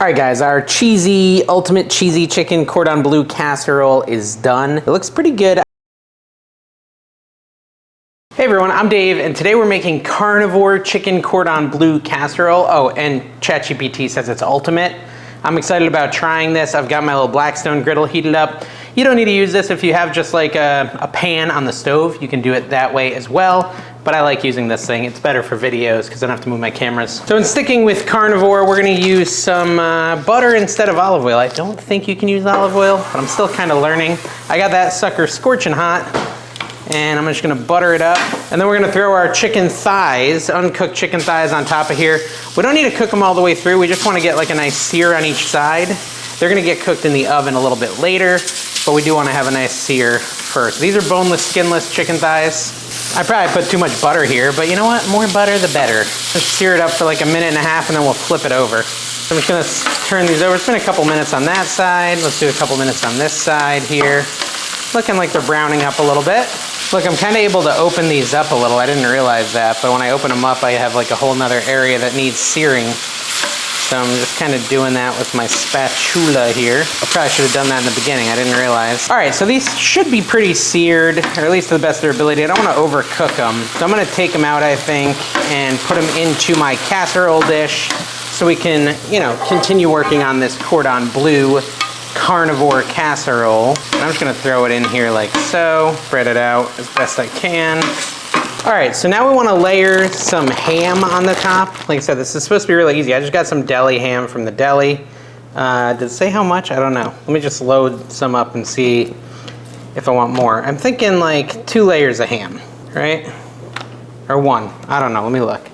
All right, guys, our cheesy, ultimate cheesy chicken cordon bleu casserole is done. It looks pretty good. Hey everyone, I'm Dave, and today we're making carnivore chicken cordon bleu casserole. Oh, and ChatGPT says it's ultimate. I'm excited about trying this. I've got my little Blackstone griddle heated up. You don't need to use this if you have just like a pan on the stove. You can do it that way as well, but I like using this thing. It's better for videos because I don't have to move my cameras. So in sticking with carnivore, we're gonna use some butter instead of olive oil. I don't think you can use olive oil, but I'm still kind of learning. I got that sucker scorching hot, and I'm just gonna butter it up. And then we're gonna throw our chicken thighs, uncooked chicken thighs on top of here. We don't need to cook them all the way through. We just wanna get like a nice sear on each side. They're gonna get cooked in the oven a little bit later, but we do wanna have a nice sear first. These are boneless, skinless chicken thighs. I probably put too much butter here, but you know what? More butter, the better. Just sear it up for like a minute and a half, and then we'll flip it over. So I'm just gonna turn these over. It's been a couple minutes on that side. Let's do a couple minutes on this side here. Looking like they're browning up a little bit. Look, I'm kind of able to open these up a little. I didn't realize that, but when I open them up, I have like a whole nother area that needs searing. So I'm just kind of doing that with my spatula here. I probably should have done that in the beginning. I didn't realize. All right, so these should be pretty seared, or at least to the best of their ability. I don't want to overcook them. So I'm going to take them out, I think, and put them into my casserole dish so we can, you know, continue working on this cordon bleu carnivore casserole. And I'm just going to throw it in here like so. Spread it out as best I can. All right, so now we want to layer some ham on the top. Like I said, this is supposed to be really easy. I just got some deli ham from the deli. Did it say how much? I don't know. Let me just load some up and see if I want more. I'm thinking like 2 layers of ham, right? Or 1, I don't know, let me look.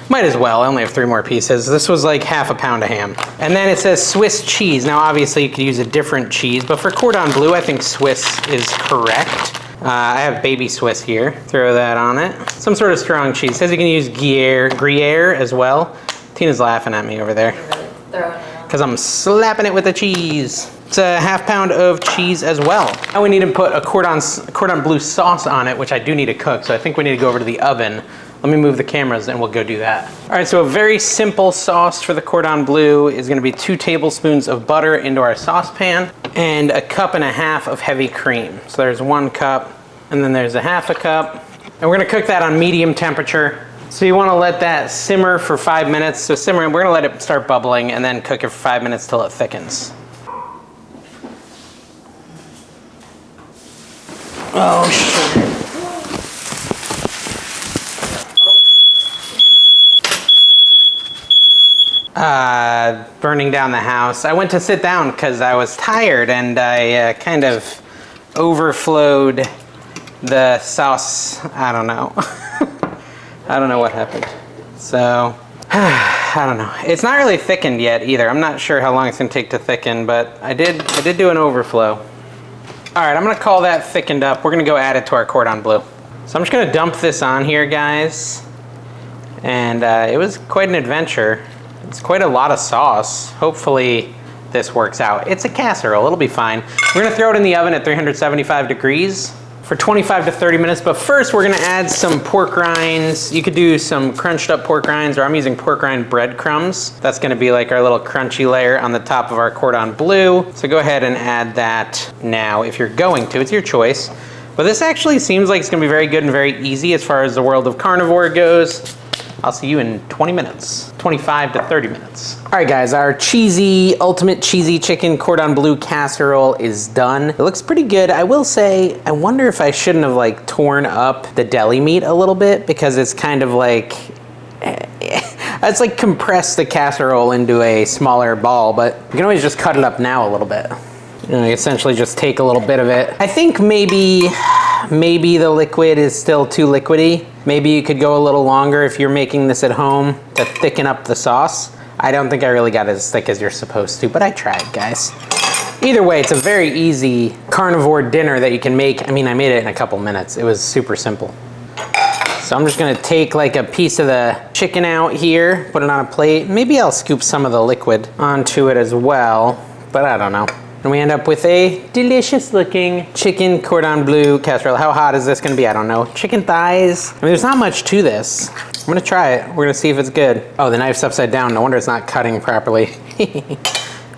Might as well, I only have 3 more pieces. This was like half a pound of ham. And then it says Swiss cheese. Now obviously you could use a different cheese, but for cordon bleu, I think Swiss is correct. I have baby Swiss here. Throw that on it. Some sort of strong cheese. It says you can use Gruyère as well. Tina's laughing at me over there. Because I'm slapping it with the cheese. It's a half pound of cheese as well. Now we need to put a cordon bleu sauce on it, which I do need to cook, so I think we need to go over to the oven. Let me move the cameras and we'll go do that. All right, so a very simple sauce for the cordon bleu is gonna be 2 tablespoons of butter into our saucepan and a 1.5 cups of heavy cream. So there's 1 cup, and then there's a 1/2 cup. And we're gonna cook that on medium temperature. So you wanna let that simmer for 5 minutes. So simmer, we're gonna let it start bubbling and then cook it for 5 minutes till it thickens. Oh, shit. Burning down the house. I went to sit down because I was tired and I kind of overflowed the sauce. I don't know. I don't know what happened. So, I don't know. It's not really thickened yet either. I'm not sure how long it's gonna take to thicken, but I did do an overflow. All right, I'm gonna call that thickened up. We're gonna go add it to our cordon bleu. So I'm just gonna dump this on here, guys. And it was quite an adventure. It's quite a lot of sauce. Hopefully this works out. It's a casserole, it'll be fine. We're gonna throw it in the oven at 375 degrees for 25 to 30 minutes, but first we're gonna add some pork rinds. You could do some crunched up pork rinds, or I'm using pork rind breadcrumbs. That's gonna be like our little crunchy layer on the top of our cordon bleu. So go ahead and add that now if you're going to, it's your choice. But this actually seems like it's gonna be very good and very easy as far as the world of carnivore goes. I'll see you in 20 minutes, 25 to 30 minutes. All right, guys, our cheesy, ultimate cheesy chicken cordon bleu casserole is done. It looks pretty good. I will say, I wonder if I shouldn't have like torn up the deli meat a little bit, because it's kind of like, it's like compressed the casserole into a smaller ball, but you can always just cut it up now a little bit. You know, essentially just take a little bit of it. I think maybe the liquid is still too liquidy. Maybe you could go a little longer if you're making this at home to thicken up the sauce. I don't think I really got as thick as you're supposed to, but I tried, guys. Either way, it's a very easy carnivore dinner that you can make. I mean, I made it in a couple minutes. It was super simple. So I'm just gonna take like a piece of the chicken out here, put it on a plate. Maybe I'll scoop some of the liquid onto it as well, but I don't know. And we end up with a delicious looking chicken cordon bleu casserole. How hot is this gonna be? I don't know. Chicken thighs. I mean, there's not much to this. I'm gonna try it. We're gonna see if it's good. Oh, the knife's upside down. No wonder it's not cutting properly.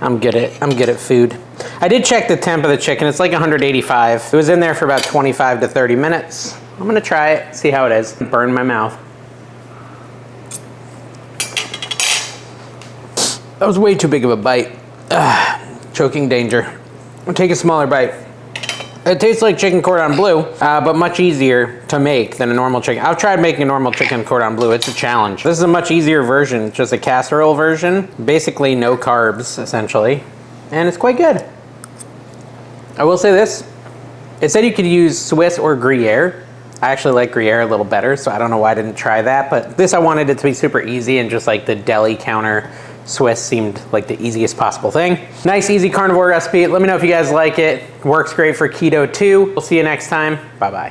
I'm good at food. I did check the temp of the chicken. It's like 185. It was in there for about 25 to 30 minutes. I'm gonna try it, see how it is. Burn my mouth. That was way too big of a bite. Choking danger. I'll take a smaller bite. It tastes like chicken cordon bleu, but much easier to make than a normal chicken. I've tried making a normal chicken cordon bleu. It's a challenge. This is a much easier version, just a casserole version. Basically no carbs, essentially. And it's quite good. I will say this. It said you could use Swiss or Gruyère. I actually like Gruyère a little better, so I don't know why I didn't try that. But this, I wanted it to be super easy, and just like the deli counter Swiss seemed like the easiest possible thing. Nice, easy carnivore recipe. Let me know if you guys like it. Works great for keto too. We'll see you next time. Bye-bye.